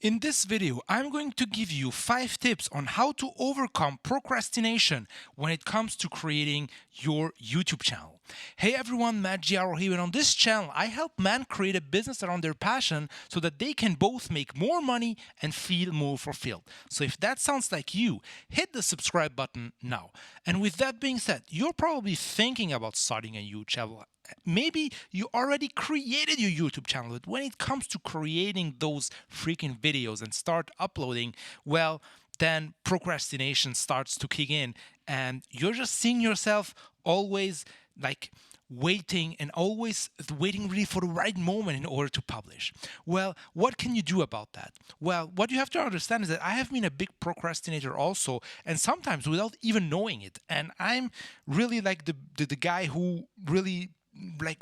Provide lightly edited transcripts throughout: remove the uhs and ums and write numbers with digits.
In this video, I'm going to give you 5 tips on how to overcome procrastination when it comes to creating your YouTube channel. Hey everyone, Matt Giaro here, and on this channel, I help men create a business around their passion so that they can both make more money and feel more fulfilled. So if that sounds like you, hit the subscribe button now. And with that being said, you're probably thinking about starting a YouTube channel. Maybe you already created your YouTube channel, but when it comes to creating those freaking videos and start uploading, well, then procrastination starts to kick in, and you're just seeing yourself always like waiting and always waiting really for the right moment in order to publish. Well, what can you do about that? Well, what you have to understand is that I have been a big procrastinator also, and sometimes without even knowing it. And I'm really like the guy who really like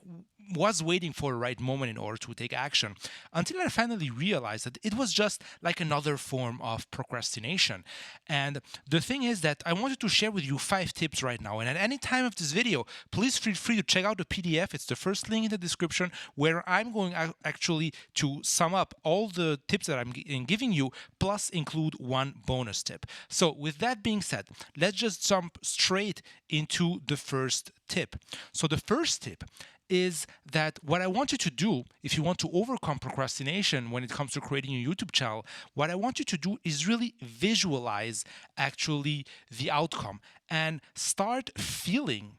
was waiting for the right moment in order to take action, until I finally realized that it was just like another form of procrastination. And the thing is that I wanted to share with you 5 tips right now, and at any time of this video, please feel free to check out the PDF. It's the first link in the description, where I'm going actually to sum up all the tips that I'm giving you, plus include one bonus tip. So with that being said, let's just jump straight into the first tip. So the first tip is that what I want you to do, if you want to overcome procrastination when it comes to creating a YouTube channel, what I want you to do is really visualize actually the outcome and start feeling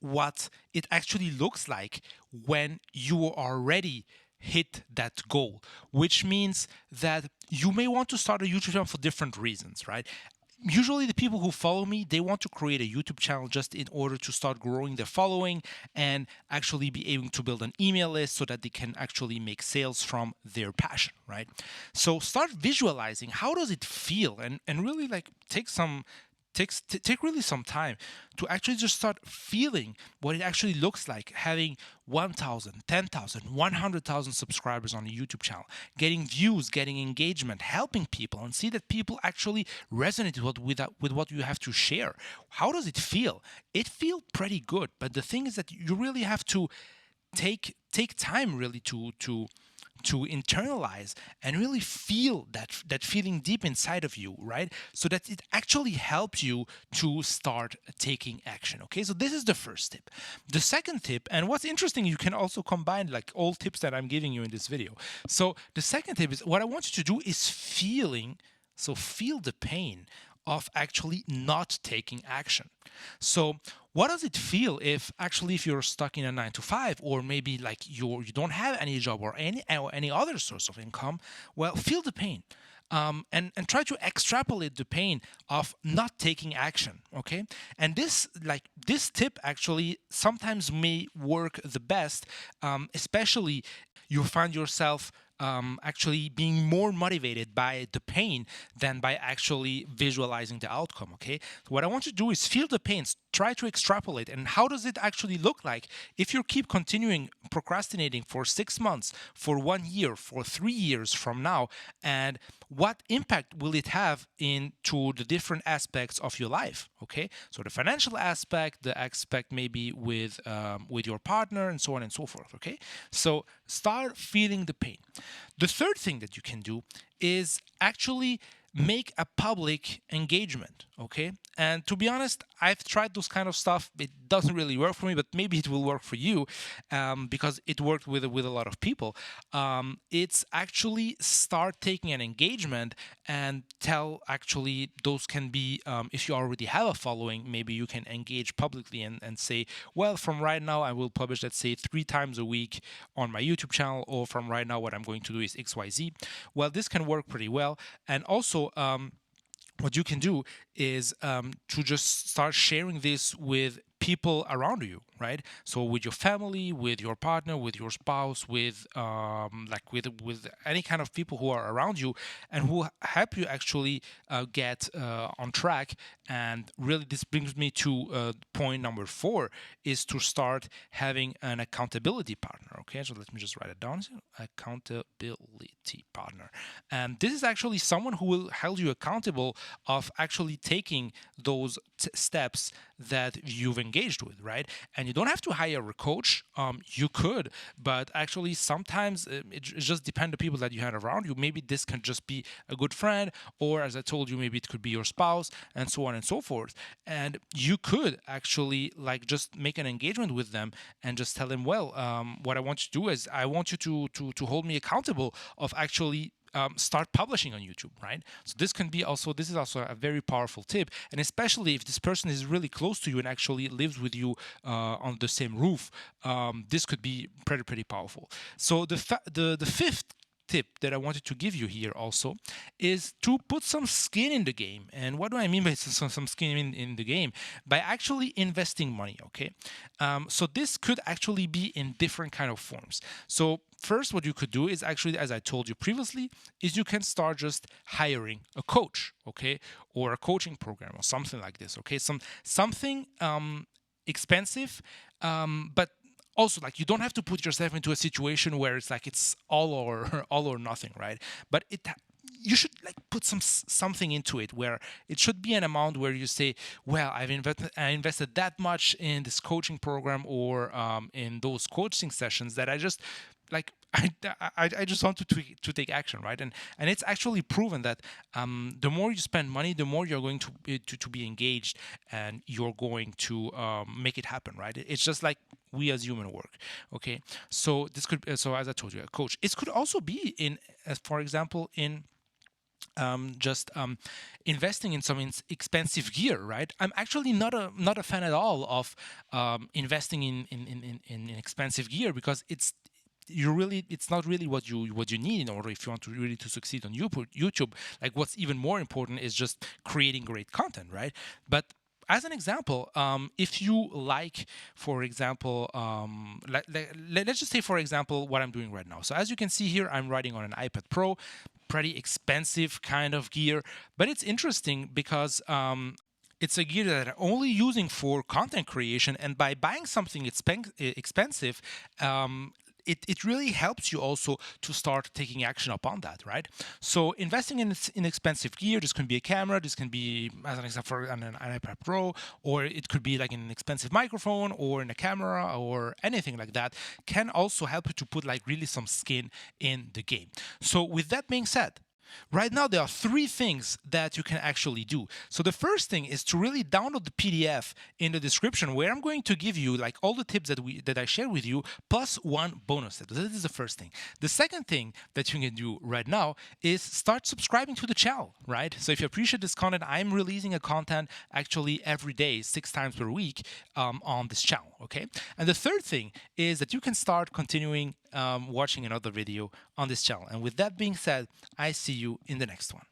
what it actually looks like when you already hit that goal, which means that you may want to start a YouTube channel for different reasons, right? Usually the people who follow me, they want to create a YouTube channel just in order to start growing their following and actually be able to build an email list so that they can actually make sales from their passion, right? So start visualizing how does it feel, and really like take really some time to actually just start feeling what it actually looks like having 1,000, 10,000, 100,000 subscribers on a YouTube channel, getting views, getting engagement, helping people, and see that people actually resonate with what you have to share. How does it feel? It feels pretty good, but the thing is that you really have to take time really to internalize and really feel that feeling deep inside of you, right? So that it actually helps you to start taking action. Okay, so this is the first tip. The second tip, and what's interesting, you can also combine like all tips that I'm giving you in this video. So the second tip is what I want you to do is feel the pain of actually not taking action. So what does it feel if you're stuck in a 9 to 5, or maybe like you don't have any job or any other source of income? Well, feel the pain. And try to extrapolate the pain of not taking action. Okay, and this tip actually sometimes may work the best, especially you find yourself actually being more motivated by the pain than by actually visualizing the outcome. Okay, so what I want you to do is feel the pain, try to extrapolate, and how does it actually look like if you keep continuing procrastinating for 6 months, for 1 year, for 3 years from now, and what impact will it have into the different aspects of your life? Okay, so the financial aspect, the aspect maybe with your partner, and so on and so forth. Okay, so start feeling the pain. The third thing that you can do is actually make a public engagement. Okay, and to be honest, I've tried those kind of stuff. It doesn't really work for me, but maybe it will work for you, because it worked with a lot of people. It's actually start taking an engagement and tell, actually those can be, if you already have a following, maybe you can engage publicly and say, well, from right now I will publish, let's say, 3 times a week on my YouTube channel, or from right now what I'm going to do is XYZ. Well, this can work pretty well. And also, what you can do is to just start sharing this with people around you, right? So with your family, with your partner, with your spouse, with with any kind of people who are around you and who help you actually get on track. And really, this brings me to point number 4, is to start having an accountability partner. Okay, so let me just write it down. Accountability partner, and this is actually someone who will hold you accountable of actually taking those steps that you've engaged with, right? And you don't have to hire a coach. You could, but actually sometimes it just depends on the people that you have around you. Maybe this can just be a good friend, or as I told you, maybe it could be your spouse, and so on and so forth. And you could actually like just make an engagement with them and just tell them, well, what I want you to do is I want you to hold me accountable of actually start publishing on YouTube, right? So this is also a very powerful tip, and especially if this person is really close to you and actually lives with you on the same roof, this could be pretty powerful. So the fifth tip that I wanted to give you here also is to put some skin in the game. And what do I mean by some skin in the game? By actually investing money, okay? So this could actually be in different kind of forms. So first, what you could do is actually, as I told you previously, is you can start just hiring a coach, okay? Or a coaching program or something like this, okay? Something expensive, but also like you don't have to put yourself into a situation where it's like it's all or all or nothing, right? But you should like put something into it where it should be an amount where you say, well, I invested that much in this coaching program or in those coaching sessions that I just like I just want to take action, right? And it's actually proven that the more you spend money, the more you're going to be engaged, and you're going to make it happen, right? It's just like we as human work, okay? So this could so as I told you, a coach. It could also be in, for example, in just investing in some expensive gear, right? I'm actually not a fan at all of investing in expensive gear, because it's not really what you need in order if you want to really to succeed on YouTube. Like what's even more important is just creating great content, right? But as an example, if you like, for example, let's just say, for example, what I'm doing right now. So as you can see here, I'm writing on an iPad Pro, pretty expensive kind of gear, but it's interesting because it's a gear that I'm only using for content creation, and by buying something expensive, it really helps you also to start taking action upon that, right? So investing in expensive gear, this can be a camera, this can be, as an example, for an iPad Pro, or it could be like an expensive microphone or in a camera or anything like that, can also help you to put like really some skin in the game. So with that being said, right now, there are three things that you can actually do. So the first thing is to really download the PDF in the description, where I'm going to give you like all the tips that I share with you, plus one bonus tip. This is the first thing. The second thing that you can do right now is start subscribing to the channel, right? So if you appreciate this content, I'm releasing a content actually every day, 6 times per week on this channel, okay? And the third thing is that you can start continuing watching another video on this channel. And with that being said, I see you in the next one.